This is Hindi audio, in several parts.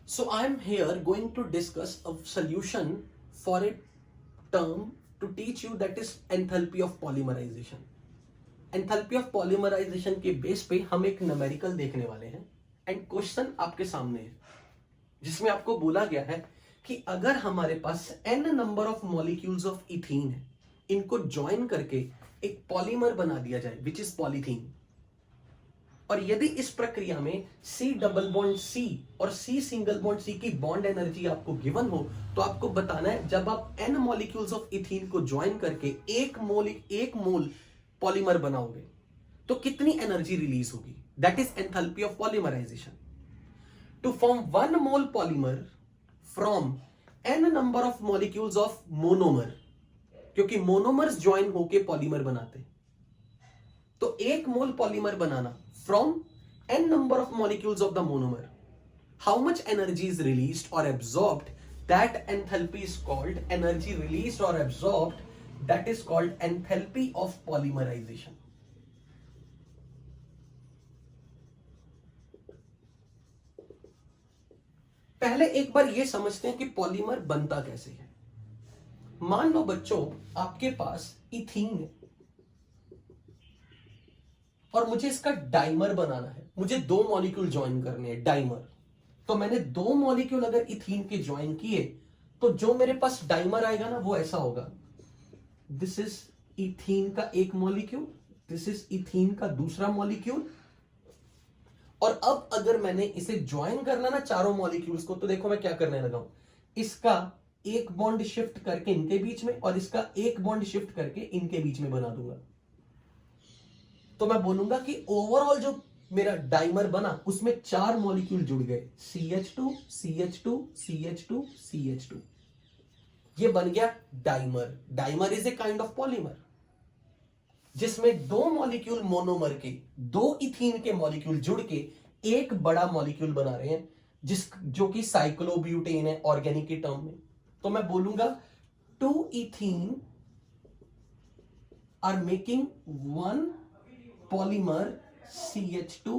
So I am here going to discuss a solution for a term to teach you, that is enthalpy of polymerization. Enthalpy of polymerization के बेस पे हम एक न्यूमेरिकल देखने वाले हैं एंड क्वेश्चन आपके सामने है जिसमें आपको बोला गया है कि अगर हमारे पास n number of molecules of ethene है, इनको ज्वाइन करके एक पॉलीमर बना दिया जाए विच इज पॉलीथीन, और यदि इस प्रक्रिया में C डबल बॉन्ड C और C सिंगल बॉन्ड C की बॉन्ड एनर्जी आपको गिवन हो, तो आपको बताना है जब आप n मॉलिक्यूल्स ऑफ इथीन को ज्वाइन करके एक मोल पॉलीमर बनाओगे तो कितनी एनर्जी रिलीज होगी. That is enthalpy of polymerization. To form 1 mole polymer from n number of molecules of monomer, क्योंकि मोनोमर्स ज्वाइन होके पॉलीमर बनाते, तो एक मोल पॉलीमर बनाना from n number of molecules of the monomer, how much energy is released or absorbed, that enthalpy is called energy released or absorbed, that is called enthalpy of polymerization. पहले एक बार ये समझते हैं कि पॉलीमर बनता कैसे है. मान लो बच्चों आपके पास इथीन है और मुझे इसका डाइमर बनाना है, मुझे 2 मॉलिक्यूल ज्वाइन करने हैं, डाइमर. तो मैंने 2 मॉलिक्यूल अगर इथीन के ज्वाइन किए तो जो मेरे पास डाइमर आएगा ना वो ऐसा होगा. दिस इज इथीन का एक मॉलिक्यूल, दिस इज इथीन का दूसरा मॉलिक्यूल, और अब अगर मैंने इसे ज्वाइन करना ना चारों मॉलिक्यूल्स को, तो देखो मैं क्या करने लगा हूं, इसका एक बॉन्ड शिफ्ट करके इनके बीच में और इसका एक बॉन्ड शिफ्ट करके इनके बीच में बना दूंगा. तो मैं बोलूंगा कि ओवरऑल जो मेरा डाइमर बना उसमें 4 मॉलिक्यूल जुड़ गए, CH2 CH2 CH2 CH2. ये बन गया dimer. Dimer is a kind of polymer जिसमें 2 मॉलिक्यूल मोनोमर के, 2 इथीन के मॉलिक्यूल जुड़ के एक बड़ा मॉलिक्यूल बना रहे हैं जो कि साइक्लोब्यूटेन है ऑर्गेनिक के टर्म में. तो मैं बोलूंगा 2 ethene are making 1 polymer CH2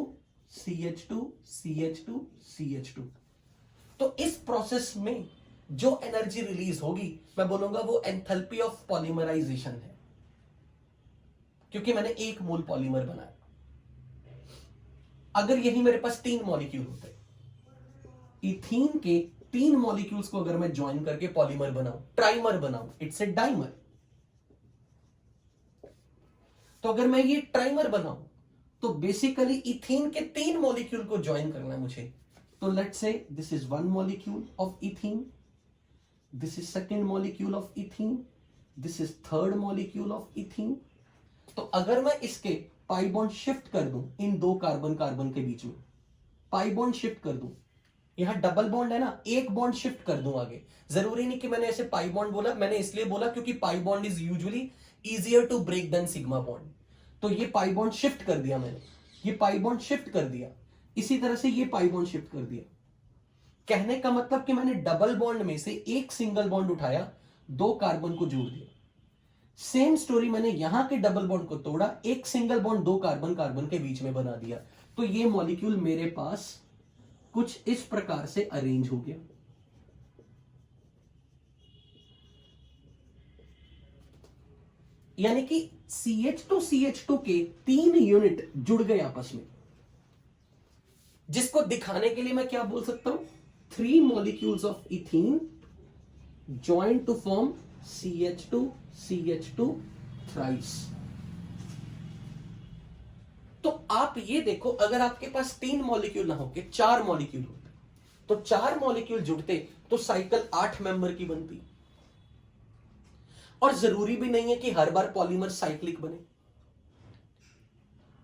CH2 CH2 CH2. तो इस प्रोसेस में जो एनर्जी रिलीज होगी मैं बोलूंगा वो एंथैल्पी ऑफ पॉलीमराइजेशन है, क्योंकि मैंने एक मोल पॉलीमर बनाया. अगर यही मेरे पास 3 मॉलिक्यूल होते, इथीन के 3 मॉलिक्यूल्स को अगर मैं ज्वाइन करके पॉलीमर बनाऊं, ट्राइमर बनाऊं, इट्स ए डाइमर. तो अगर मैं ये ट्राइमर बनाऊं तो बेसिकली इथीन के 3 मॉलिक्यूल को ज्वाइन करना है मुझे. तो let's say this is 1 molecule of ethene, this is second molecule of ethene, this is third molecule of ethene. तो अगर मैं इसके पाई बॉन्ड शिफ्ट कर दूं इन 2 कार्बन कार्बन के बीच में, पाई बॉन्ड शिफ्ट कर दूं, यहां डबल बॉन्ड है ना, एक बॉन्ड शिफ्ट कर दूं आगे. जरूरी नहीं कि मैंने ऐसे पाई बॉन्ड बोला, मैंने इसलिए बोला क्योंकि pi bond is usually easier to break than sigma bond. तो ये पाई बॉन्ड शिफ्ट कर दिया मैंने, ये पाई बॉन्ड शिफ्ट कर दिया, इसी तरह से ये पाई बॉन्ड शिफ्ट कर दिया. कहने का मतलब कि मैंने डबल बॉन्ड में से एक सिंगल बॉन्ड उठाया, 2 कार्बन को जोड़ दिया. सेम स्टोरी मैंने यहां के डबल बॉन्ड को तोड़ा, एक सिंगल बॉन्ड 2 कार्बन कार्बन के बीच में बना दिया. तो ये मॉलिक्यूल मेरे पास कुछ इस प्रकार से अरेंज हो गया. यानी कि CH2 CH2 के 3 यूनिट जुड़ गए आपस में, जिसको दिखाने के लिए मैं क्या बोल सकता हूं, 3 molecules of ethene joint to form CH2 CH2 thrice. तो आप ये देखो, अगर आपके पास 3 मॉलिक्यूल ना होके 4 मॉलिक्यूल होते, तो 4 मॉलिक्यूल जुड़ते तो साइकिल 8 मेंबर की बनती. और जरूरी भी नहीं है कि हर बार पॉलीमर साइक्लिक बने,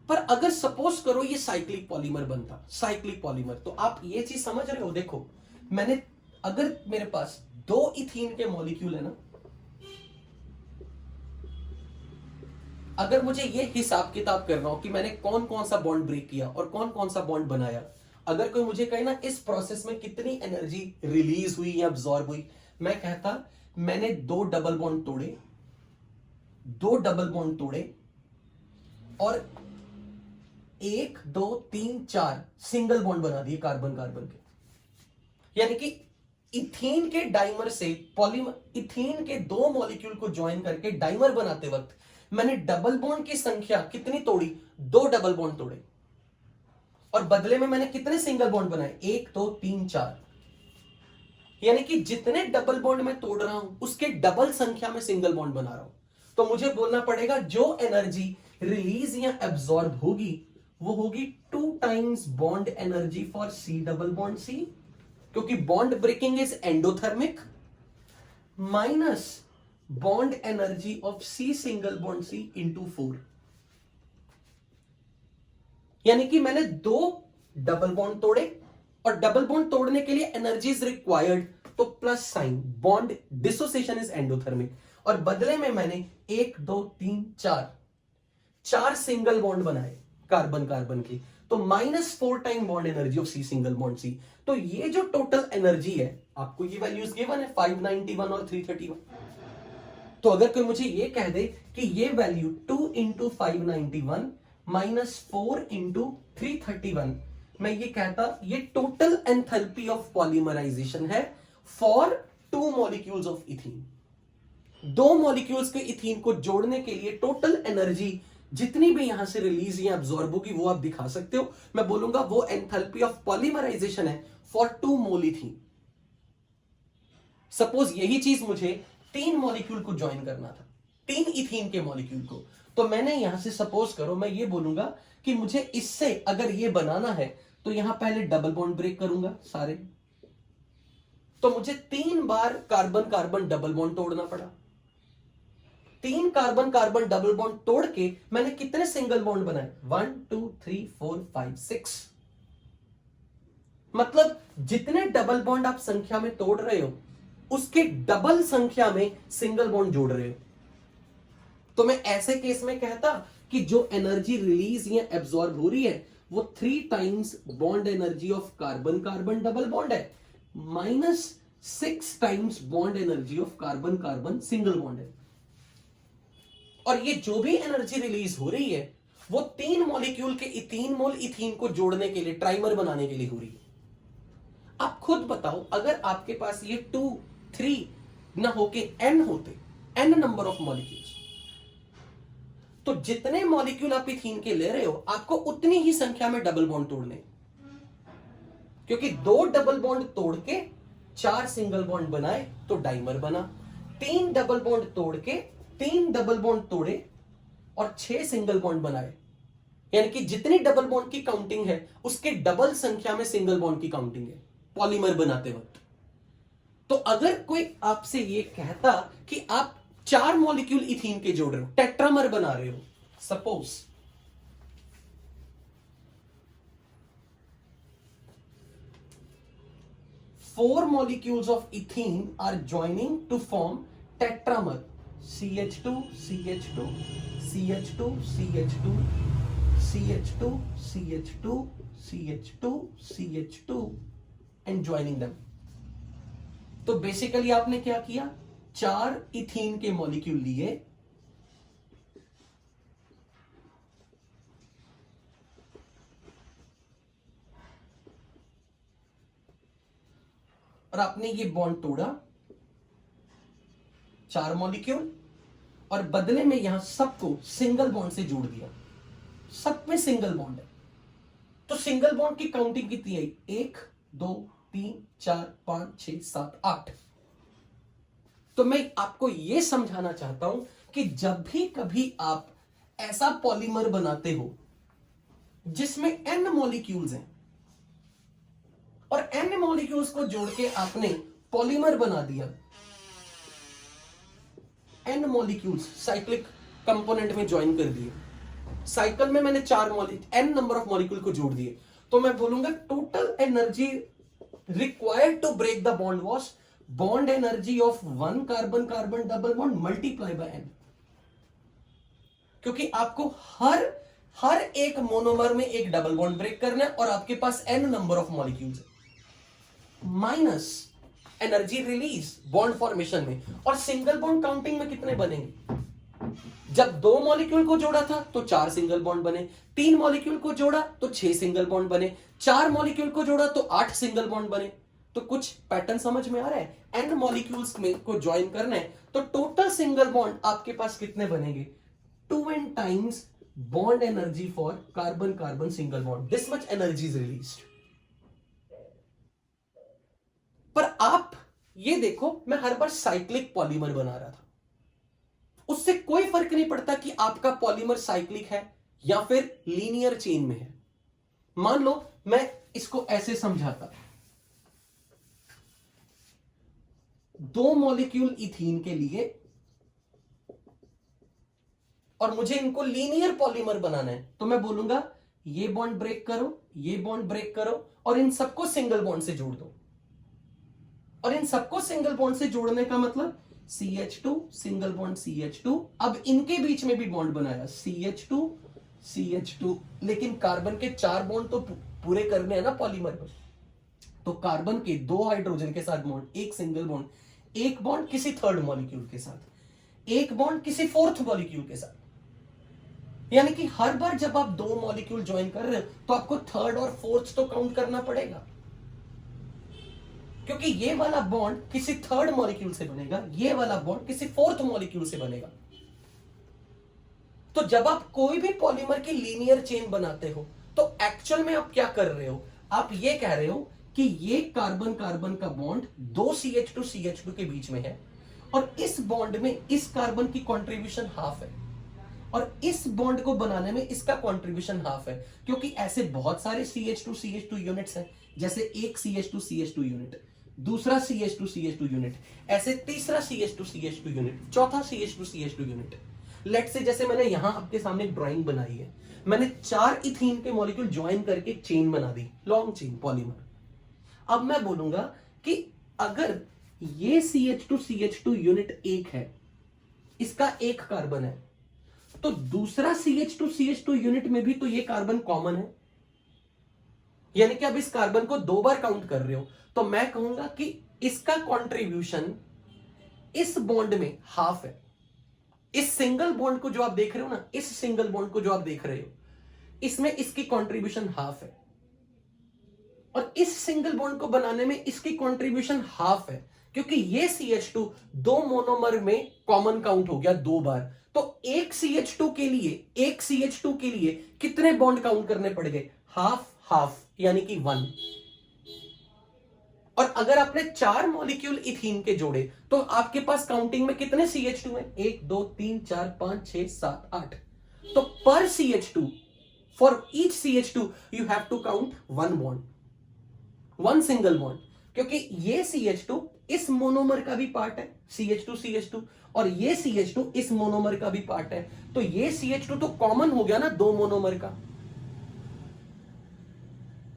पर अगर सपोज करो ये साइक्लिक पॉलीमर बनता, साइक्लिक पॉलीमर, तो आप ये चीज समझ रहे हो. देखो मैंने, अगर मेरे पास 2 इथीन के मॉलिक्यूल है ना, अगर मुझे ये हिसाब किताब करना हो कि मैंने कौन कौन सा बॉन्ड ब्रेक किया और कौन कौन सा बॉन्ड बनाया, अगर कोई मुझे कहे ना इस प्रोसेस में कितनी एनर्जी रिलीज हुई या अब्सॉर्ब हुई, मैं कहता मैंने 2 डबल बॉन्ड तोड़े, 2 डबल बॉन्ड तोड़े और 1 2 3 4 सिंगल बॉन्ड बना दिए कार्बन कार्बन के. यानी कि इथीन के डाइमर से पॉलीमर इथीन के दो मॉलिक्यूल को ज्वाइन करके डाइमर बनाते वक्त मैंने डबल बॉन्ड की संख्या कितनी तोड़ी? 2 डबल बॉन्ड तोड़े। और बदले में मैंने कितने सिंगल बॉन्ड बनाए? 1 2 3 4। यानी कि जितने डबल बॉन्ड मैं तोड़ रहा हूं उसके डबल संख्या में सिंगल बॉन्ड बना रहा हूं। तो मुझे बोलना पड़ेगा जो एनर्जी रिलीज या एब्सॉर्ब होगी वो होगी 2 times bond energy for C double bond C, क्योंकि bond breaking is endothermic, minus bond energy of C single bond C into 4। यानी कि मैंने 2 डबल बॉन्ड तोड़े और डबल बॉन्ड तोड़ने के लिए एनर्जी इज रिक्वायर्ड, तो plus sign, bond dissociation is endothermic, और बदले में मैंने 1 2 3 4 सिंगल बॉन्ड बनाए कार्बन कार्बन के, तो -4 time bond energy of C single bond C. तो ये जो टोटल एनर्जी है, आपको ये वैल्यूज गिवन है 591 और 331। तो अगर कोई मुझे ये कह दे कि ये वैल्यू 2 इंटू 591 -4 इंटू 331, मैं ये कहता ये टोटल एंथैल्पी ऑफ पॉलीमराइजेशन है for 2 molecules of ethene. 2 molecules के इथीन को जोड़ने के लिए टोटल एनर्जी जितनी भी यहां से रिलीज या एब्जॉर्ब होगी वो आप दिखा सकते हो। मैं बोलूंगा वो एंथैल्पी ऑफ पॉलीमराइजेशन है फॉर 2 मोल इथीन। सपोज यही चीज मुझे 3 मॉलिक्यूल को ज्वाइन करना था, 3 इथीन के मॉलिक्यूल को, तो मैंने यहां से सपोज करो मैं ये बोलूंगा कि मुझे इससे अगर ये बनाना है तो यहां पहले डबल बॉन्ड ब्रेक करूंगा सारे, तो मुझे 3 बार कार्बन कार्बन डबल बॉन्ड तोड़ना पड़ा। 3 कार्बन कार्बन डबल बॉन्ड तोड़ के मैंने कितने सिंगल बॉन्ड बनाए? 1 2 3 4 5 6। मतलब जितने डबल बॉन्ड आप संख्या में तोड़ रहे हो उसके डबल संख्या में सिंगल बॉन्ड जोड़ रहे हो। तो मैं ऐसे केस में कहता कि जो एनर्जी रिलीज या एब्सॉर्ब हो रही है वो 3 times bond energy of carbon carbon double bond है, -6 times bond energy of carbon carbon single bond है। और ये जो भी एनर्जी रिलीज हो रही है वो 3 मॉलिक्यूल के 3 मोल इथीन को जोड़ने के लिए, ट्राइमर बनाने के लिए हो रही है। आप खुद बताओ, अगर आपके पास ये 2 3 ना होके n होते, n नंबर ऑफ मॉलिक्यूल्स, तो जितने मॉलिक्यूल आप इथीन के ले रहे हो आपको उतनी ही संख्या में डबल बॉन्ड तोड़ने, क्योंकि 2 डबल बॉन्ड तोड़ के 4 सिंगल बॉन्ड बनाए तो डाइमर बना, 3 डबल बॉन्ड तोड़ के 3 डबल बॉन्ड तोड़े और 6 सिंगल बॉन्ड बनाए। यानी कि जितनी डबल बॉन्ड की काउंटिंग है उसके डबल संख्या में सिंगल बॉन्ड की काउंटिंग है पॉलीमर बनाते वक्त। तो अगर कोई आपसे ये कहता कि आप 4 मॉलिक्यूल इथीन के जोड़ रहे हो, टेट्रामर बना रहे हो, suppose, four molecules of ethene are joining to form tetramer, CH2 CH2 CH2 CH2 CH2 CH2 CH2 CH2 and joining them। तो बेसिकली आपने क्या किया? 4 इथीन के मॉलिक्यूल लिए, और आपने ये बॉन्ड तोड़ा 4 मॉलिक्यूल, और बदले में यहां सबको सिंगल बॉन्ड से जोड़ दिया। सब में सिंगल बॉन्ड है, तो सिंगल बॉन्ड की काउंटिंग कितनी है? 1 2 3 4 5 6 7 8। तो मैं आपको यह समझाना चाहता हूं कि जब भी कभी आप ऐसा पॉलीमर बनाते हो जिसमें n मॉलिक्यूल्स हैं और n मॉलिक्यूल्स को जोड़ के आपने पॉलीमर बना दिया, n मॉलिक्यूल्स साइक्लिक कंपोनेंट में ज्वाइन कर दिए, साइकिल में मैंने 4 n नंबर ऑफ मॉलिक्यूल को जोड़ दिए, तो मैं बोलूंगा total energy required to break the bond was bond energy of 1 carbon carbon double bond multiply by n। क्योंकि आपको हर एक मोनोमर में एक डबल बॉन्ड ब्रेक करना है और आपके पास n नंबर ऑफ मॉलिक्यूल्स है, minus energy release bond formation में, और सिंगल बॉन्ड काउंटिंग में कितने बनेंगे? जब 2 मॉलिक्यूल को जोड़ा था तो 4 सिंगल बॉन्ड बने, 3 मॉलिक्यूल को जोड़ा तो 6 सिंगल बॉन्ड बने, 4 मॉलिक्यूल को जोड़ा तो 8 सिंगल बॉन्ड बने। तो कुछ पैटर्न समझ में आ रहा है। एन मॉलिक्यूल्स में को ज्वाइन करना है तो टोटल सिंगल बॉन्ड आपके पास कितने बनेंगे, 2n times bond energy for carbon carbon single bond, this much energy is released. पर आप ये देखो, मैं हर बार साइक्लिक पॉलीमर बना रहा था, उससे कोई फर्क नहीं पड़ता कि आपका पॉलीमर साइक्लिक है या फिर लीनियर चेन में है। मान लो मैं इसको ऐसे समझाता, 2 मॉलिक्यूल इथीन के लिए और मुझे इनको लीनियर पॉलीमर बनाना है, तो मैं बोलूंगा ये बॉन्ड ब्रेक करो, ये बॉन्ड ब्रेक करो और इन सबको सिंगल बॉन्ड से जोड़ दो। और इन सबको सिंगल बॉन्ड से जोड़ने का मतलब CH2 सिंगल बॉन्ड CH2, अब इनके बीच में भी बॉन्ड बनाया CH2 CH2, लेकिन कार्बन के 4 बॉन्ड तो पूरे करने हैं ना पॉलीमर में, तो कार्बन के 2 हाइड्रोजन के साथ बॉन्ड, एक सिंगल बॉन्ड, एक बॉन्ड किसी थर्ड मॉलिक्यूल के साथ, एक बॉन्ड किसी फोर्थ मॉलिक्यूल के साथ। यानी कि हर बार जब आप 2 मॉलिक्यूल ज्वाइन कर रहे हो तो आपको थर्ड और फोर्थ तो काउंट करना पड़ेगा, क्योंकि ये वाला बॉन्ड किसी थर्ड मॉलिक्यूल से बनेगा, ये वाला बॉन्ड किसी फोर्थ मॉलिक्यूल से बनेगा। तो जब आप कोई भी पॉलीमर की लीनियर चेन बनाते हो तो एक्चुअल में आप क्या कर रहे हो, आप ये कह रहे हो कि ये कार्बन कार्बन का बॉन्ड 2 CH2 CH2 के बीच में है और इस बॉन्ड में इस कार्बन की कंट्रीब्यूशन हाफ है और इस बॉन्ड को बनाने में इसका कंट्रीब्यूशन हाफ है, क्योंकि ऐसे बहुत सारे CH2 CH2 यूनिट्स हैं, जैसे एक CH2 CH2 यूनिट, दूसरा CH2 CH2 यूनिट, ऐसे तीसरा CH2 CH2 यूनिट, चौथा CH2 CH2 unit. Let's say जैसे मैंने यहां आपके सामने एक ड्राइंग बनाई है, मैंने 4 इथीन के मॉलिक्यूल ज्वाइन करके एक चेन बना दी, लॉन्ग चेन पॉलीमर। अब मैं बोलूंगा कि अगर ये CH2 CH2 यूनिट एक है, इसका एक कार्बन है, तो दूसरा CH2 CH2 यूनिट में भी तो ये कार्बन कॉमन है, यानी कि अब इस कार्बन को 2 बार काउंट कर रहे हो, तो मैं कहूंगा कि इसका कंट्रीब्यूशन इस बॉन्ड में हाफ है। इस सिंगल बॉन्ड को जो आप देख रहे हो ना, इस सिंगल बॉन्ड को जो आप देख रहे हो, इसमें इसकी कंट्रीब्यूशन हाफ है और इस सिंगल बॉन्ड को बनाने में इसकी कंट्रीब्यूशन हाफ है, क्योंकि ये CH2 2 मोनोमर में कॉमन काउंट हो गया 2 बार। तो एक CH2 के लिए कितने बॉन्ड काउंट करने पड़ गए, हाफ हाफ, यानी कि 1। और अगर आपने 4 मॉलिक्यूल इथीन के जोड़े तो आपके पास काउंटिंग में कितने CH2 हैं, 1 2 3 4 5 6 7 8। तो पर CH2, for each CH2 you have to count 1 bond, 1 single bond, क्योंकि ये CH2 इस मोनोमर का भी पार्ट है CH2 और ये CH2 इस मोनोमर का भी पार्ट है, तो ये CH2 तो कॉमन हो गया ना 2 मोनोमर का।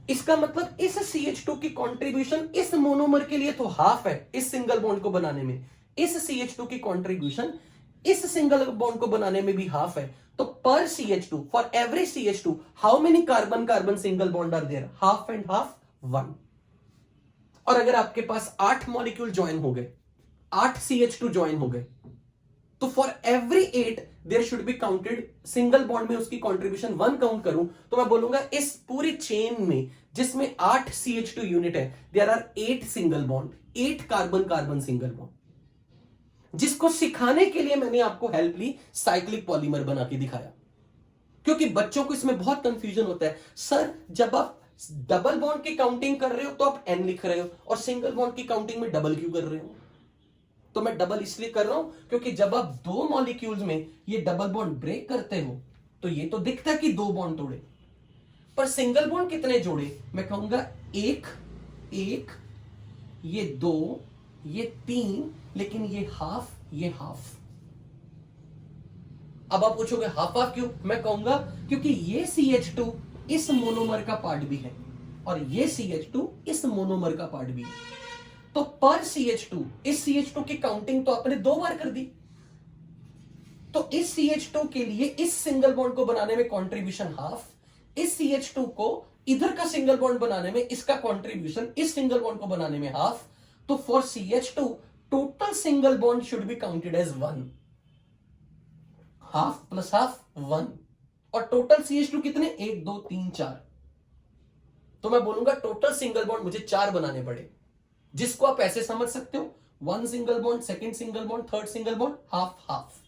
इसका मतलब इस CH2 की कंट्रीब्यूशन इस मोनोमर के लिए तो हाफ है इस सिंगल बॉन्ड को बनाने में, इस CH2 की कंट्रीब्यूशन इस सिंगल बॉन्ड को बनाने में भी हाफ है। तो पर CH2, for every CH2 how many carbon carbon single bond are there, half and half 1। और अगर आपके पास 8 मॉलिक्यूल ज्वाइन हो गए, 8 CH2 ज्वाइन हो गए, तो for every 8 there should be counted, single bond में उसकी कंट्रीब्यूशन 1 काउंट करूं तो मैं बोलूंगा इस पूरी चेन में जिसमें 8 CH2 यूनिट है, there are 8 single bond, 8 carbon carbon single bond. जिसको सिखाने के लिए मैंने आपको हेल्प ली, साइक्लिक पॉलीमर बना के दिखाया, क्योंकि बच्चों को इसमें बहुत कंफ्यूजन होता है, सर जब आप डबल बॉन्ड की काउंटिंग कर रहे हो तो आप n लिख रहे हो और सिंगल बॉन्ड की काउंटिंग में डबल क्यों कर रहे हो। तो मैं डबल इसलिए कर रहा हूं क्योंकि जब आप 2 मॉलिक्यूल्स में ये डबल बॉन्ड ब्रेक करते हो तो ये तो दिखता है कि 2 बॉन्ड तोड़े, पर सिंगल बॉन्ड कितने जोड़े, मैं कहूंगा 1 1, ये 2, ये 3, लेकिन ये हाफ, ये हाफ। अब आप पूछोगे हाफ हाफ क्यों, मैं कहूंगा क्योंकि ये CH2 इस मोनोमर का पार्ट भी है और ये CH2 इस मोनोमर का पार्ट भी है। तो पर CH2, इस CH2 की काउंटिंग तो आपने 2 बार कर दी, तो इस CH2 के लिए इस सिंगल बॉन्ड को बनाने में कंट्रीब्यूशन हाफ, इस CH2 को इधर का सिंगल बॉन्ड बनाने में इसका कंट्रीब्यूशन इस सिंगल बॉन्ड को बनाने में हाफ। तो for CH2 total single bond should be counted as 1, half plus half 1। और टोटल CH2 कितने, 1 2 3 4, तो मैं बोलूंगा टोटल सिंगल बॉन्ड मुझे 4 बनाने पड़े। जिसको आप ऐसे समझ सकते हो, 1 single bond, second single bond, third single bond, half half.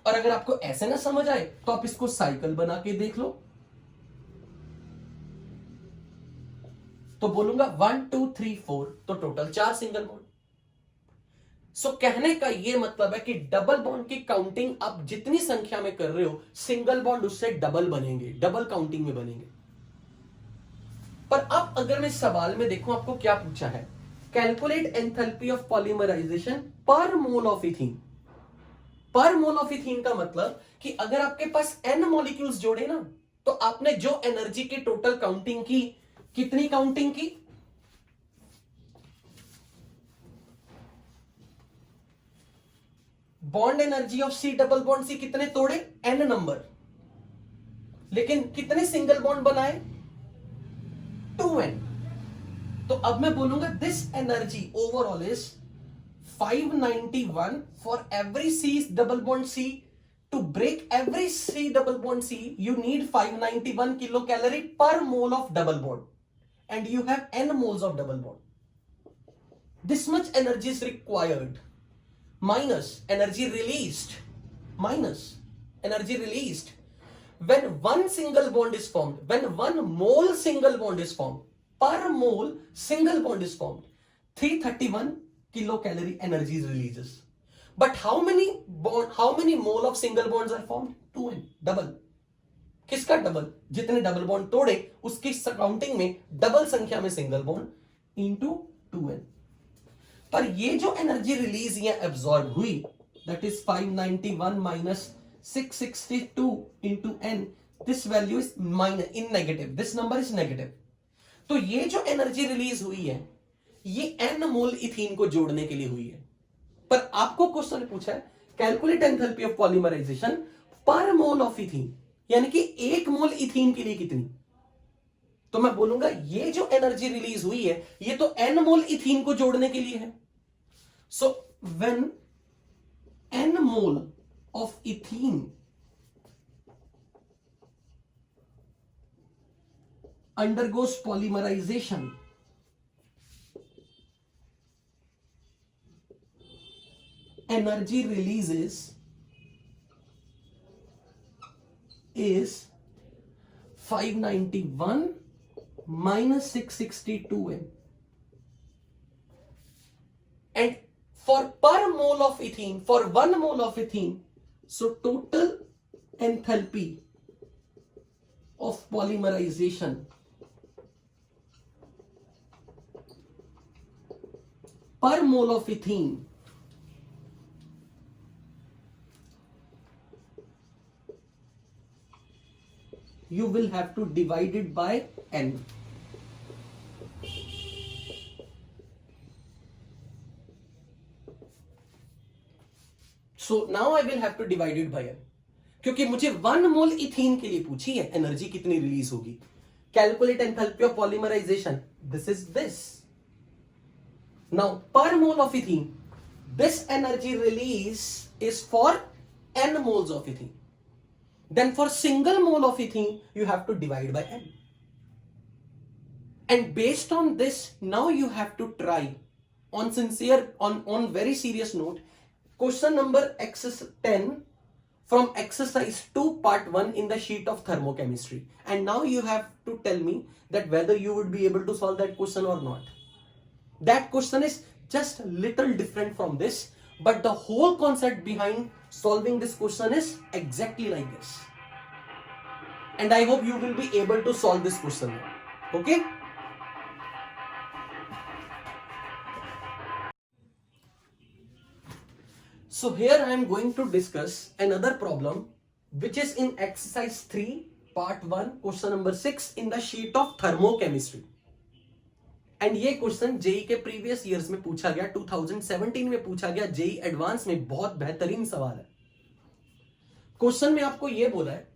और अगर आपको ऐसे ना समझ आए तो आप इसको साइकिल बना के देख लो। तो बोलूंगा 1 2 3 4, तो टोटल 4 सिंगल बॉन्ड। सो कहने का यह मतलब है कि डबल बॉन्ड की काउंटिंग आप जितनी संख्या में कर रहे हो, सिंगल बॉन्ड उससे डबल बनेंगे, डबल काउंटिंग में बनेंगे। पर अब अगर मैं सवाल में देखूं आपको क्या पूछा है, कैलकुलेट एंथैल्पी ऑफ पॉलीमराइजेशन पर मोल ऑफ इथीन। पर मोल ऑफ इथीन का मतलब कि अगर आपके पास n मॉलिक्यूल्स जोड़े ना, तो आपने जो एनर्जी की टोटल काउंटिंग की, कितनी काउंटिंग की, bond energy of C double bond C कितने तोड़े, n नंबर, लेकिन कितने सिंगल बॉन्ड बनाए, 2n। तो अब मैं बोलूंगा this energy overall is 591 for every C double bond C. To break every C double bond C you need 591 kilocalorie per mole of double bond and you have n moles of double bond. This much energy is required minus energy released, minus energy released when one single bond is formed, when one mole single bond is formed, per mole single bond is formed, 331 kilocalorie energy is releases. But how many mole of single bonds are formed, 2n, double. किसका डबल, जितने डबल बॉन्ड तोड़े उसकी काउंटिंग में डबल संख्या में सिंगल बॉन्ड इंटू 2n। पर ये जो एनर्जी रिलीज या एब्सॉर्ब हुई, that is 591 minus 662 into n, this value is minus in negative, this number is negative. तो ये जो एनर्जी रिलीज हुई है, ये n मोल इथीन को जोड़ने के लिए हुई है। पर आपको क्वेश्चन पूछा है कैलकुलेट एंथैल्पी ऑफ पॉलीमराइजेशन पर मोल ऑफ इथीन, यानी कि एक मोल इथीन के लिए कितनी। तो मैं बोलूंगा ये जो एनर्जी रिलीज हुई है, ये तो n मोल इथीन को जोड़ने के लिए है। So when n mole of ethene undergoes polymerization, energy releases is 591 minus 662n, and for per mole of ethene, for 1 mole of ethene, so total enthalpy of polymerization per mole of ethene you will have to divide it by n. So now I will have to divide it by n, क्योंकि मुझे 1 मोल इथीन के लिए पूछी है एनर्जी कितनी रिलीज होगी। Calculate enthalpy of polymerisation, this is this. Now per mole of ethene, this energy release is for n moles of ethene. Then for single mole of ethene, you have to divide by n. And based on this, now you have to try on very serious note, question number X10 from exercise 2 part 1 in the sheet of thermochemistry. And now you have to tell me that whether you would be able to solve that question or not. That question is just little different from this, but the whole concept behind solving this question is exactly like this. And I hope you will be able to solve this question. Okay? So here I am going to discuss another problem which is in exercise 3 part 1 question number 6 in the sheet of thermochemistry. And ये क्वेश्चन जेई के प्रीवियस ईयर्स में पूछा गया, 2017 में पूछा गया जेई एडवांस में। बहुत बेहतरीन सवाल है। क्वेश्चन में आपको ये बोला है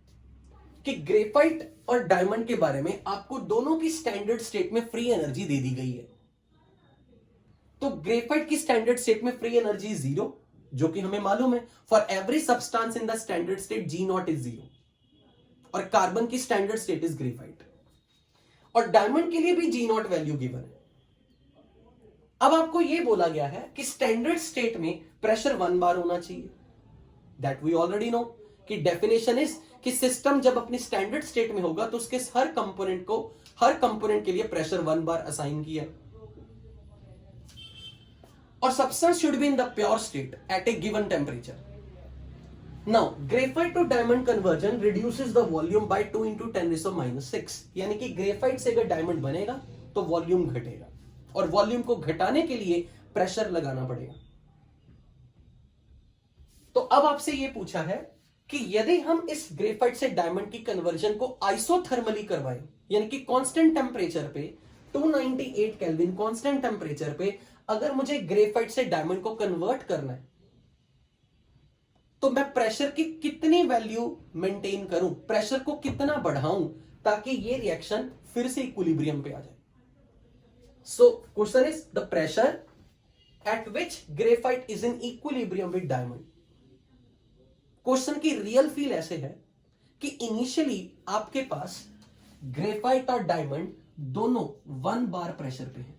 कि ग्रेफाइट और डायमंड के बारे में आपको दोनों की स्टैंडर्ड स्टेट में फ्री एनर्जी दे दी गई है। तो ग्रेफाइट की स्टैंडर्ड स्टेट में फ्री एनर्जी 0, जो कि हमें मालूम है for every substance in the standard state G0 is 0, और कार्बन की स्टैंडर्ड स्टेट इज ग्रेफाइट, और डायमंड के लिए भी G0 वैल्यू गिवन है। अब आपको यह बोला गया है कि स्टैंडर्ड स्टेट में प्रेशर 1 बार होना चाहिए, दैट वी ऑलरेडी नो कि डेफिनेशन इज कि सिस्टम जब अपनी स्टैंडर्ड स्टेट में होगा तो उसके हर कंपोनेंट के लिए प्रेशर 1 बार असाइन किया, और substance should be in the pure state at a given temperature. Now graphite to diamond conversion reduces the volume by 2 into 10⁻⁶, यानी कि ग्रेफाइट से अगर डायमंड बनेगा तो वॉल्यूम घटेगा, और वॉल्यूम को घटाने के लिए प्रेशर लगाना पड़ेगा. तो अब आपसे यह पूछा है कि यदि हम इस ग्रेफाइट से डायमंड की कन्वर्जन को आइसोथर्मली करवाएं, यानी कि कांस्टेंट टेम्परेचर पे 298 केल्विन कांस्टेंट टेम्परेचर पे अगर मुझे ग्रेफाइट से डायमंड को कन्वर्ट करना है, तो मैं प्रेशर की कितनी वैल्यू मेंटेन करूं, प्रेशर को कितना बढ़ाऊं ताकि ये रिएक्शन फिर से इक्विलिब्रियम पे आ जाए. So question is the pressure at which graphite is in equilibrium with diamond. Question की रियल फील ऐसे है कि इनिशियली आपके पास ग्रेफाइट और डायमंड दोनों 1 बार प्रेशर पे हैं,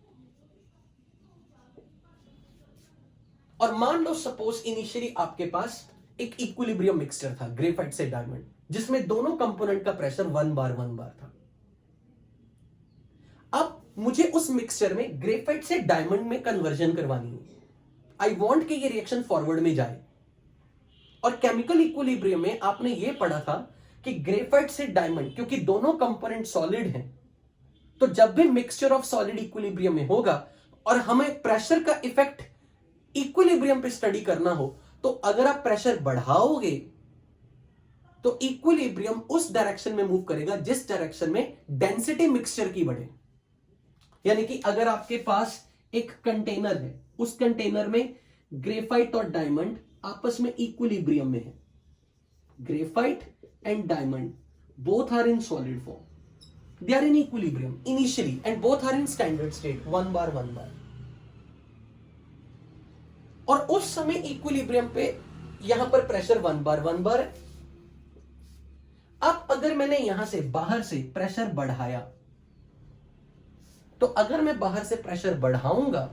और मान लो सपोज इनिशियली आपके पास एक इक्विलिब्रियम मिक्सचर था ग्रेफाइट से डायमंड, जिसमें दोनों कंपोनेंट का प्रेशर 1 बार था. अब मुझे उस मिक्सचर में ग्रेफाइट से डायमंड में कन्वर्जन करवानी है. आई वॉन्ट कि ये रिएक्शन फॉरवर्ड में जाए, और केमिकल इक्विलिब्रियम में आपने ये पढ़ा था कि ग्रेफाइट से डायमंड, क्योंकि दोनों कंपोनेंट सॉलिड हैं, तो जब भी मिक्सचर ऑफ सॉलिड इक्विलिब्रियम में होगा और हमें प्रेशर का इफेक्ट इक्विलिब्रियम पे स्टडी करना हो, तो अगर आप प्रेशर बढ़ाओगे तो इक्विलिब्रियम उस डायरेक्शन में मूव करेगा जिस डायरेक्शन में डेंसिटी मिक्सचर की बढ़े. यानी कि अगर आपके पास एक कंटेनर है, उस कंटेनर में ग्रेफाइट और डायमंड आपस में इक्विलिब्रियम में है, graphite and diamond both are in solid form, they are in equilibrium initially and both are in standard state 1 बार. और उस समय इक्विलिब्रियम पे यहां पर प्रेशर 1 बार है. अब अगर मैंने यहां से बाहर से प्रेशर बढ़ाया, तो अगर मैं बाहर से प्रेशर बढ़ाऊंगा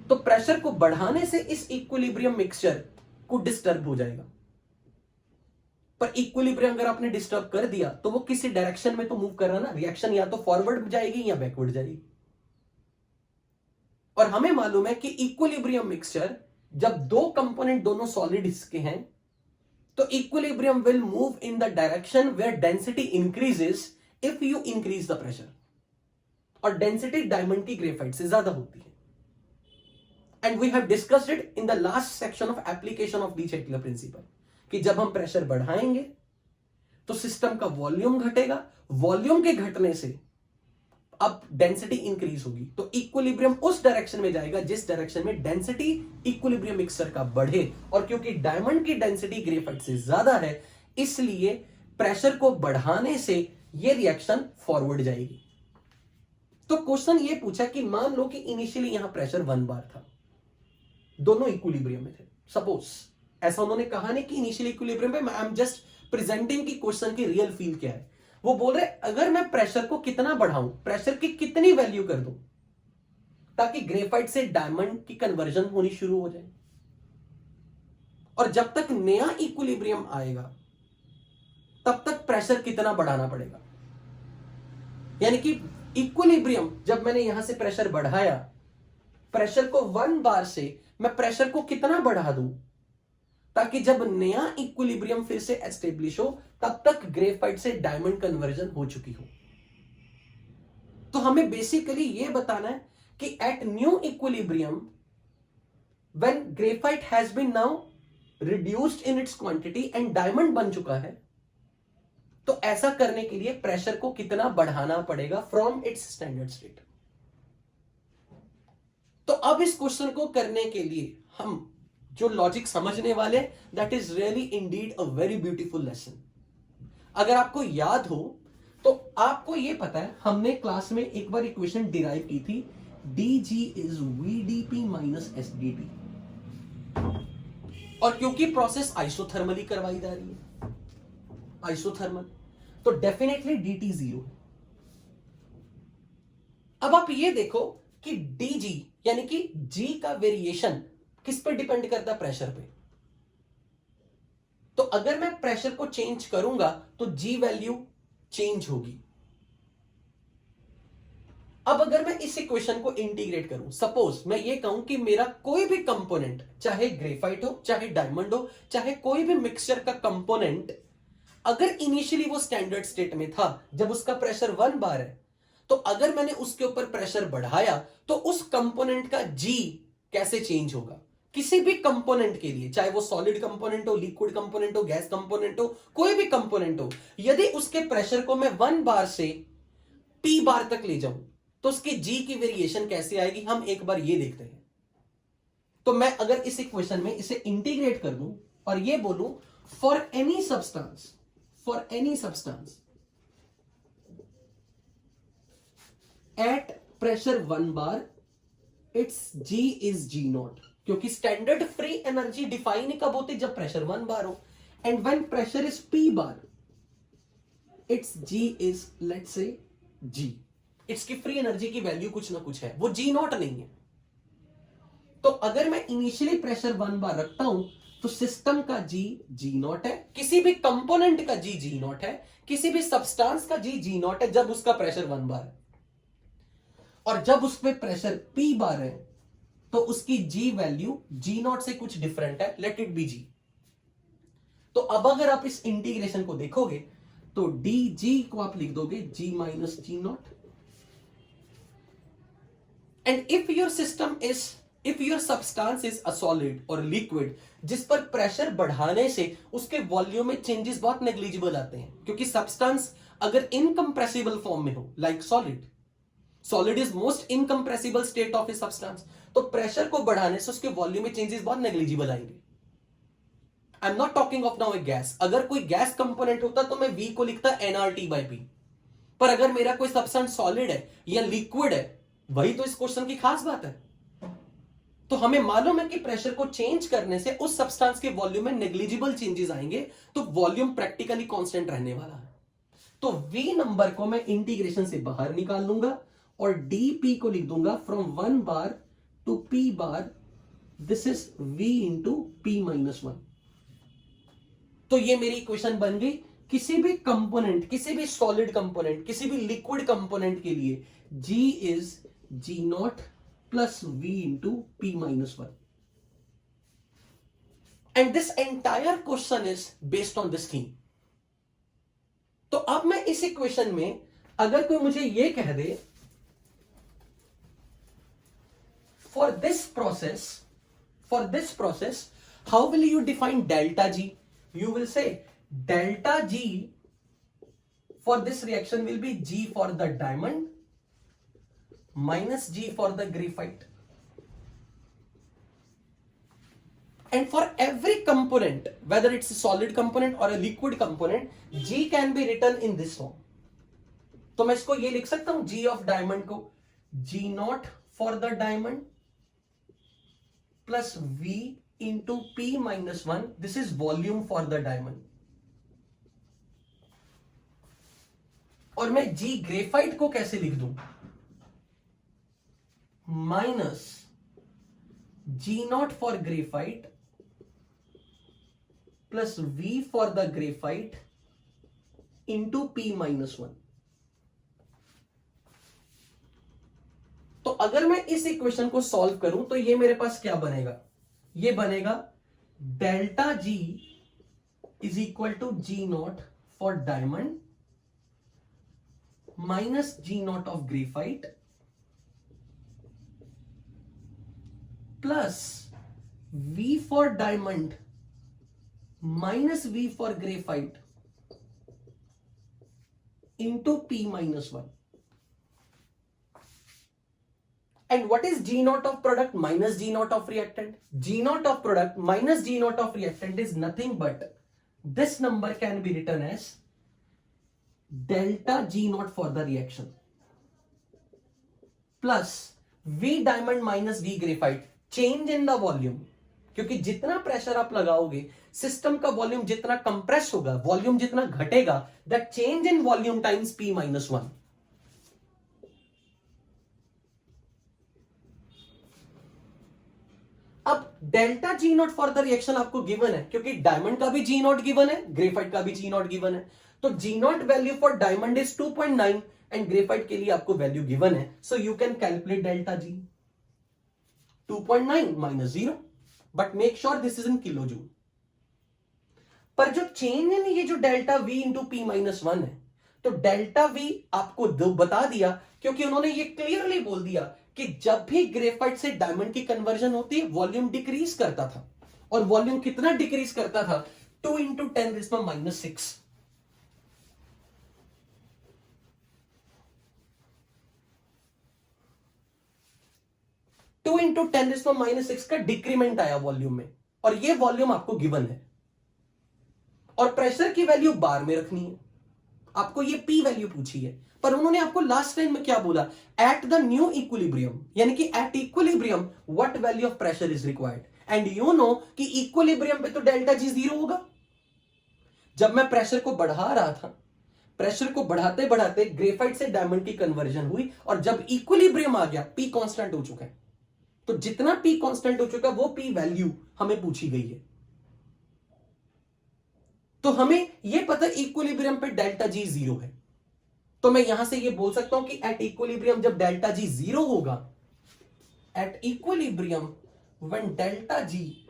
तो प्रेशर को बढ़ाने से इस इक्विलिब्रियम मिक्सचर को डिस्टर्ब हो जाएगा. पर इक्विलिब्रियम अगर आपने डिस्टर्ब कर दिया तो वो किसी डायरेक्शन में तो मूव कर रहा ना, रिएक्शन या तो फॉरवर्ड जाएगी या बैकवर्ड जाएगी. और हमें मालूम है कि इक्विलिब्रियम मिक्सचर जब दो कंपोनेंट दोनों सॉलिड्स के हैं तो equilibrium will move in the direction where density increases if you increase the pressure, और डेंसिटी डायमंड की ग्रेफाइट से ज्यादा होती है. And we have discussed it in the last section of application of Le Chatelier principle कि जब हम प्रेशर बढ़ाएंगे तो सिस्टम का वॉल्यूम घटेगा, वॉल्यूम के घटने से अब डेंसिटी इंक्रीज होगी, तो इक्विलिब्रियम उस डायरेक्शन में जाएगा जिस डायरेक्शन में डेंसिटी इक्विलिब्रियम मिक्सचर का बढ़े. और क्योंकि डायमंड की डेंसिटी ग्रेफाइट से ज्यादा है, इसलिए प्रेशर को बढ़ाने से यह रिएक्शन फॉरवर्ड जाएगी. तो क्वेश्चन यह पूछा कि मान लो कि इनिशियली यहां प्रेशर 1 बार था, दोनों इक्विलिब्रियम में थे. सपोज ऐसा उन्होंने कहा नहीं कि इनिशियली इक्विलिब्रियम पे, आई एम जस्ट प्रेजेंटिंग की क्वेश्चन की रियल फील क्या है. वो बोल रहे अगर मैं प्रेशर को कितना बढ़ाऊं, प्रेशर की कितनी वैल्यू कर दूं ताकि ग्रेफाइट से डायमंड की कन्वर्जन होनी शुरू हो जाए, और जब तक नया इक्विलिब्रियम आएगा तब तक प्रेशर कितना बढ़ाना पड़ेगा. यानी कि इक्विलिब्रियम जब मैंने यहां से प्रेशर बढ़ाया, प्रेशर को 1 बार से मैं प्रेशर को कितना बढ़ा दूं ताकि जब नया इक्विलिब्रियम फिर से एस्टेब्लिश हो तब तक ग्रेफाइट से डायमंड कन्वर्जन हो चुकी हो. तो हमें बेसिकली यह बताना है कि at new equilibrium when graphite has been now reduced in its quantity and diamond बन चुका है, तो ऐसा करने के लिए प्रेशर को कितना बढ़ाना पड़ेगा फ्रॉम इट्स स्टैंडर्ड स्टेट. तो अब इस क्वेश्चन को करने के लिए हम जो लॉजिक समझने वाले, that is really indeed a very beautiful lesson. अगर आपको याद हो तो आपको यह पता है हमने क्लास में एक बार इक्वेशन डिराइव की थी, dg is vdp minus sdp, और क्योंकि प्रोसेस आइसोथर्मली करवाई जा रही है, आइसोथर्मल, तो डेफिनेटली dt 0 है. अब आप ये देखो कि dg यानी कि g का वेरिएशन किस पे डिपेंड करता है? प्रेशर पे। तो अगर मैं प्रेशर को चेंज करूंगा तो g वैल्यू चेंज होगी। अब अगर मैं इस इक्वेशन को इंटीग्रेट करूं, सपोज मैं ये कहूं कि मेरा कोई भी कंपोनेंट, चाहे ग्रेफाइट हो, चाहे डायमंड हो, चाहे कोई भी मिक्सचर का कंपोनेंट, अगर इनिशियली वो स्टैंडर्ड स्टेट में था जब उसका प्रेशर 1 बार है, तो अगर मैंने उसके ऊपर प्रेशर बढ़ाया तो उस कंपोनेंट का जी कैसे चेंज होगा? किसी भी कंपोनेंट के लिए, चाहे वो सॉलिड कंपोनेंट हो, लिक्विड कंपोनेंट हो, गैस कंपोनेंट हो, कोई भी कंपोनेंट हो, यदि उसके प्रेशर को मैं 1 बार से P बार तक ले जाऊं तो उसके जी की वेरिएशन कैसे आएगी, हम एक बार ये देखते हैं। तो मैं अगर इस इक्वेशन में इसे इंटीग्रेट कर दूं और ये बोलूं for any substance at pressure 1 bar it's G is G nought, क्योंकि स्टैंडर्ड फ्री एनर्जी डिफाइन कब होती? जब प्रेशर 1 बार हो। And when pressure is P bar it's G is, let's say G, इसकी फ्री एनर्जी की वैल्यू कुछ ना कुछ है, वो जी नॉट नहीं है। तो अगर मैं इनिशियली प्रेशर 1 बार रखता हूं तो सिस्टम का जी जी नॉट है, किसी भी कंपोनेंट का जी जी नॉट है, किसी भी सब्सटेंस का जी जी नॉट है जब उसका प्रेशर 1 बार है। और जब उस पर प्रेशर P बार है तो उसकी जी वैल्यू जी नॉट से कुछ डिफरेंट है, लेट इट बी जी। तो अब अगर आप इस इंटीग्रेशन को देखोगे तो डी जी को आप लिख दोगे G minus G nought. And if your substance is a solid or liquid, जिस पर प्रेशर बढ़ाने से उसके वॉल्यूम में चेंजेस बहुत नेग्लिजिबल आते हैं, क्योंकि सब्सटेंस अगर इनकंप्रेसिबल फॉर्म में हो, like solid is most incompressible state of a substance, तो प्रेशर को बढ़ाने से उसके वॉल्यूम में चेंजेस बहुत नेग्लिजिबल आएंगे। I am not talking of now A gas. अगर कोई गैस कंपोनेंट होता तो मैं V को लिखता nRT/P, पर अगर मेरा कोई सब्सटेंस सॉलिड है या लिक्विड है, वही तो इस क्वेश्चन की खास बात है। तो हमें मालूम है कि प्रेशर को चेंज करने से उस सब्सटेंस के वॉल्यूम में नेग्लिजिबल चेंजेस आएंगे, तो वॉल्यूम प्रैक्टिकली कांस्टेंट रहने वाला है। तो V नंबर को मैं इंटीग्रेशन से बाहर निकाल लूंगा और dP को लिख दूंगा from 1 bar to P bar, this is V into P minus 1। तो ये मेरी इक्वेशन बन गई। किसी भी कंपोनेंट, किसी भी सॉलिड कंपोनेंट, किसी भी लिक्विड कंपोनेंट के लिए G is G naught plus V into P minus 1. And this entire question is based on this theme. तो अब मैं इस इक्वेशन में अगर कोई मुझे ये कह दे for this process how will you define delta G? You will say delta G for this reaction will be G for the diamond minus G for the graphite. And for every component, whether it's a solid component or a liquid component, G can be written in this form. तो मैं इसको ये लिख सकता हूं, G of diamond को G naught for the diamond plus V into P minus 1. This is volume for the diamond. और मैं G graphite को कैसे लिख दूं? Minus G not for graphite plus V for the graphite into P minus 1। तो अगर मैं इस इक्वेशन को सॉल्व करूं तो ये मेरे पास क्या बनेगा? ये बनेगा delta G is equal to G not for diamond minus G not of graphite plus V for diamond minus V for graphite into P minus 1. And what is G naught of product minus G naught of reactant? G naught of product minus G naught of reactant is nothing but this number can be written as delta G naught for the reaction plus V diamond minus V graphite, change in the volume, क्योंकि जितना प्रेशर आप लगाओगे सिस्टम का वॉल्यूम जितना कंप्रेस होगा, वॉल्यूम जितना घटेगा, that change in volume times P minus 1। Delta G nought for the reaction आपको गिवन है, क्योंकि डायमंड का भी जी नॉट गिवन है, ग्रेफाइट का भी जी नॉट गिवन है। तो G nought value for diamond is 2.9 and graphite के लिए आपको वैल्यू गिवन है, so you can calculate delta G 2.9 minus 0, but make sure this is in kilo joule. पर जो चेंज है ये जो delta we into P minus 1 है, तो डेल्टा वी आपको बता दिया, क्योंकि उन्होंने ये क्लियरली बोल दिया कि जब भी ग्रेफाइट से डायमंड की कन्वर्जन होती है वॉल्यूम डिक्रीज करता था, और वॉल्यूम कितना डिक्रीज करता था, 2 इंटू 10⁻⁶। टू इंटू 10⁻⁶ का डिक्रीमेंट आया वॉल्यूम में, और ये वॉल्यूम आपको गिवन है, और प्रेशर की वैल्यू बार में रखनी है। आपको ये पी वैल्यू पूछी है, पर उन्होंने आपको लास्ट लाइन में क्या बोला, एट द न्यू इक्विलिब्रियम, यानी कि at equilibrium what value of pressure is required, and you know कि इक्विलिब्रियम पे तो डेल्टा जी 0 होगा। जब मैं प्रेशर को बढ़ा रहा था, प्रेशर को बढ़ाते बढ़ाते ग्रेफाइट से डायमंड की कन्वर्जन हुई, और जब इक्विलिब्रियम आ गया पी कांस्टेंट हो चुका है। तो जितना पी कांस्टेंट हो चुका है वो पी वैल्यू हमें पूछी गई है। तो हमें यह पता इक्विलिब्रियम पे डेल्टा जी 0 है, तो मैं यहां से ये बोल सकता हूं कि एट इक्विलिब्रियम जब डेल्टा जी 0 होगा, at equilibrium when delta G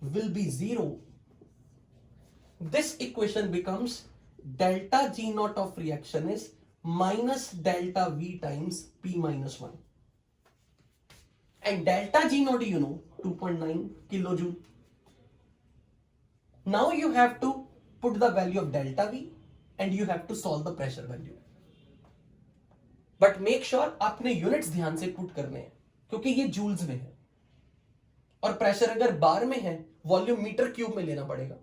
will be 0, this equation becomes delta G not of reaction is minus delta we times P minus 1, and delta G not you know 2.9 kilo joule. Now you have to put the value of delta V and you have to solve the pressure value. But make sure आपने यूनिट्स ध्यान से पुट करने हैं, क्योंकि ये जूल्स में है, और प्रेशर अगर बार में है वॉल्यूम मीटर क्यूब में लेना पड़ेगा।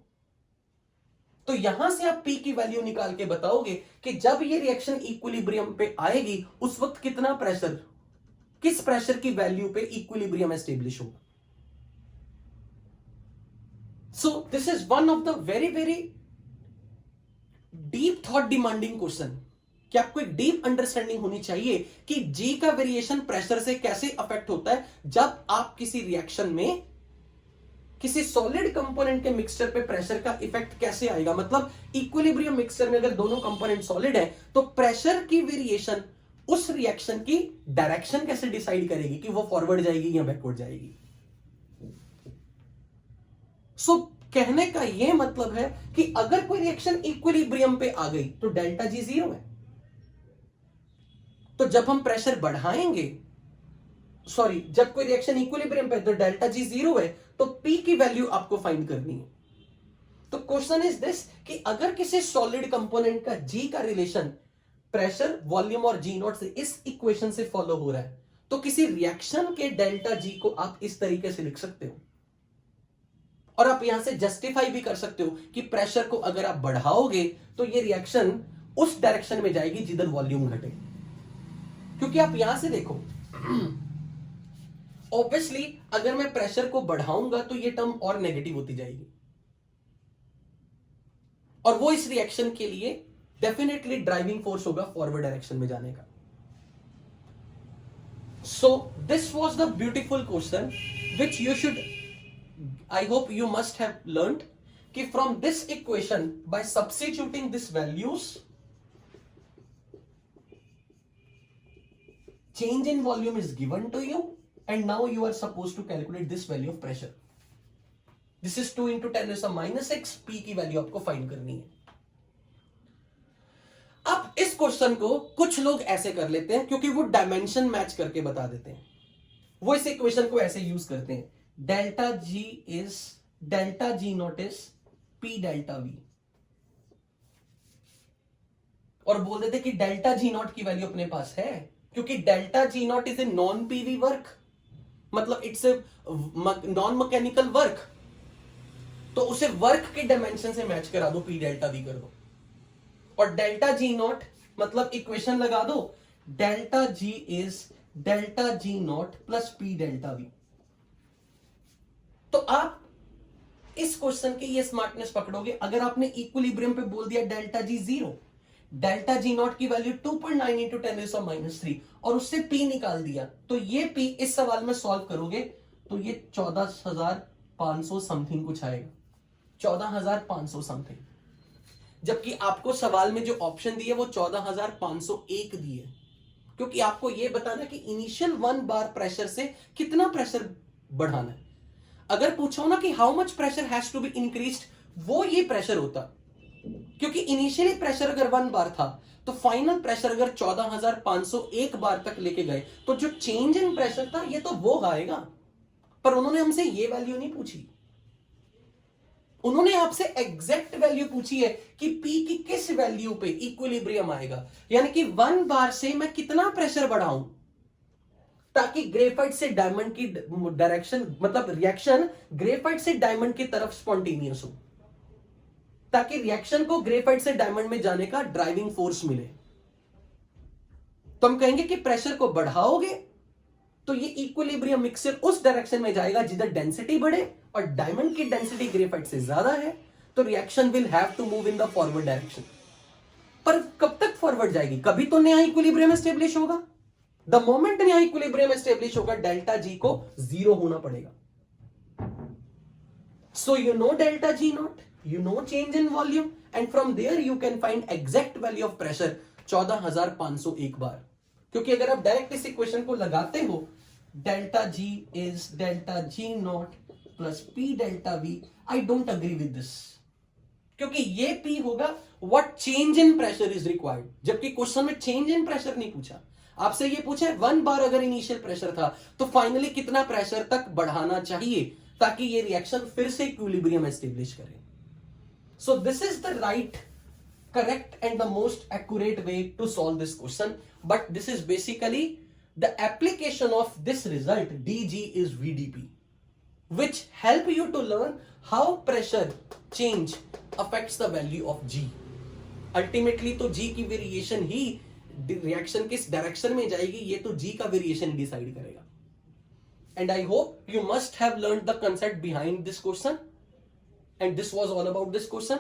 तो यहां से आप P की वैल्यू निकाल के बताओगे कि जब ये रिएक्शन इक्विलिब्रियम पे आएगी उस वक्त कितना प्रेशर, किस प्रेशर की वैल्यू पे इक्विलिब्रियम एस्टेब्लिश होगा। So this is one of the very deep thought demanding question, कि आपको एक डीप अंडरस्टैंडिंग होनी चाहिए कि जी का वेरिएशन प्रेशर से कैसे अफेक्ट होता है जब आप किसी रिएक्शन में किसी सॉलिड कंपोनेंट के मिक्सचर पे प्रेशर का इफेक्ट कैसे आएगा। मतलब इक्विलिब्रियम मिक्सचर में अगर दोनों कंपोनेंट सॉलिड है तो प्रेशर की वेरिएशन उस रिएक्शन की डायरेक्शन कैसे डिसाइड करेगी कि वो फॉरवर्ड जाएगी या बैकवर्ड जाएगी। सो कहने का यह मतलब है कि अगर कोई रिएक्शन इक्विलिब्रियम पे आ गई तो डेल्टा जी 0 है। तो जब हम प्रेशर बढ़ाएंगे, जब कोई रिएक्शन इक्विलिब्रियम पे तो डेल्टा जी 0 है, तो पी की वैल्यू आपको फाइंड करनी है। तो क्वेश्चन इज दिस कि अगर किसी सॉलिड कंपोनेंट का जी का रिलेशन प्रेशर, वॉल्यूम और जी नॉट से इस इक्वेशन से फॉलो हो रहा है, तो किसी रिएक्शन के डेल्टा जी को आप इस तरीके से लिख सकते हो, और आप यहां से जस्टिफाई भी कर सकते हो कि प्रेशर को अगर आप बढ़ाओगे तो ये रिएक्शन उस डायरेक्शन में जाएगी जिधर वॉल्यूम घटे। क्योंकि आप यहां से देखो, ऑब्वियसली अगर मैं प्रेशर को बढ़ाऊंगा तो ये टर्म और नेगेटिव होती जाएगी, और वो इस रिएक्शन के लिए डेफिनेटली ड्राइविंग फोर्स होगा फॉरवर्ड डायरेक्शन में जाने का। So this was the beautiful question which you should, I hope you must have learned कि from this equation by substituting these values, change in volume is given to you and now you are supposed to calculate this value of pressure. This is 2 into 10⁻⁶, P की वैल्यू आपको फाइंड करनी है। अब इस क्वेश्चन को कुछ लोग ऐसे कर लेते हैं क्योंकि वो डायमेंशन मैच करके बता देते हैं, वो इस इक्वेशन को ऐसे यूज करते हैं, delta G naught is P delta V, और बोल देते कि डेल्टा जी नॉट की वैल्यू अपने पास है, क्योंकि delta G naught is a non PV work, मतलब it's a non mechanical work, तो उसे वर्क के डायमेंशन से मैच करा दो, पी डेल्टा वी कर दो, और डेल्टा जी नॉट मतलब इक्वेशन लगा दो, delta G is delta G not plus P delta we. तो आप इस क्वेश्चन के ये स्मार्टनेस पकड़ोगे अगर आपने इक्विलिब्रियम पे बोल दिया delta G 0, delta G naught की वैल्यू 2.9 इंटू 10⁻³ और उससे पी निकाल दिया, तो ये पी इस सवाल में सॉल्व करोगे तो ये 14,500 समथिंग कुछ आएगा, 14,500 समथिंग, जबकि आपको सवाल में जो ऑप्शन दिए वो 14,501 दिए, क्योंकि आपको ये बताना कि इनिशियल 1 बार प्रेशर से कितना प्रेशर बढ़ाना है। अगर पूछो ना कि how much pressure has to be increased, वो ये प्रेशर होता, क्योंकि इनिशियली प्रेशर अगर 1 बार था तो फाइनल प्रेशर अगर 14,501 बार तक लेके गए तो जो चेंज इन प्रेशर था ये तो वो आएगा। पर उन्होंने हमसे ये वैल्यू नहीं पूछी, उन्होंने आपसे एग्जैक्ट वैल्यू पूछी है कि पी की किस वैल्यू पे इक्विलिब्रियम आएगा, यानी कि 1 बार से मैं कितना प्रेशर बढ़ाऊं ताकि ग्रेफाइट से डायमंड की डायरेक्शन, मतलब रिएक्शन ग्रेफाइट से डायमंड की तरफ स्पॉन्टेनियस हो, ताकि रिएक्शन को ग्रेफाइट से डायमंड में जाने का ड्राइविंग फोर्स मिले। तो हम कहेंगे कि प्रेशर को बढ़ाओगे तो ये इक्विलिब्रियम मिक्सचर उस डायरेक्शन में जाएगा जिधर डेंसिटी बढ़े और डायमंड की डेंसिटी ग्रेफाइट से ज्यादा है, तो reaction will have to move in the forward direction. पर कब तक फॉरवर्ड जाएगी? कभी तो नया इक्विलिब्रियम एस्टेब्लिश होगा। द मोमेंट नया इक्विलिब्रियम एस्टेब्लिश होगा, डेल्टा जी को 0 होना पड़ेगा। So you know delta G not, you know change in volume, and from there you can find exact value of pressure 14,501 बार। क्योंकि अगर आप डायरेक्ट इस इक्वेशन को लगाते हो, delta G is delta G not plus P delta we, I don't agree with this, क्योंकि ये पी होगा what change in pressure is required, जबकि क्वेश्चन में चेंज इन प्रेशर नहीं पूछा। आपसे ये पूछा है 1 बार अगर इनिशियल प्रेशर था तो फाइनली कितना प्रेशर तक बढ़ाना चाहिए ताकि ये रिएक्शन फिर से इक्विलिब्रियम एस्टेब्लिश करे। So this is the right, correct and the most accurate way to solve this question, but this is basically the application of this result dg is vdp, which help you to learn how pressure change affects the value of g। Ultimately तो g की वेरिएशन ही रिएक्शन किस डायरेक्शन में जाएगी ये तो g का वेरिएशन डिसाइड करेगा। And I hope you must have learned the concept behind this question, and this was all about this question.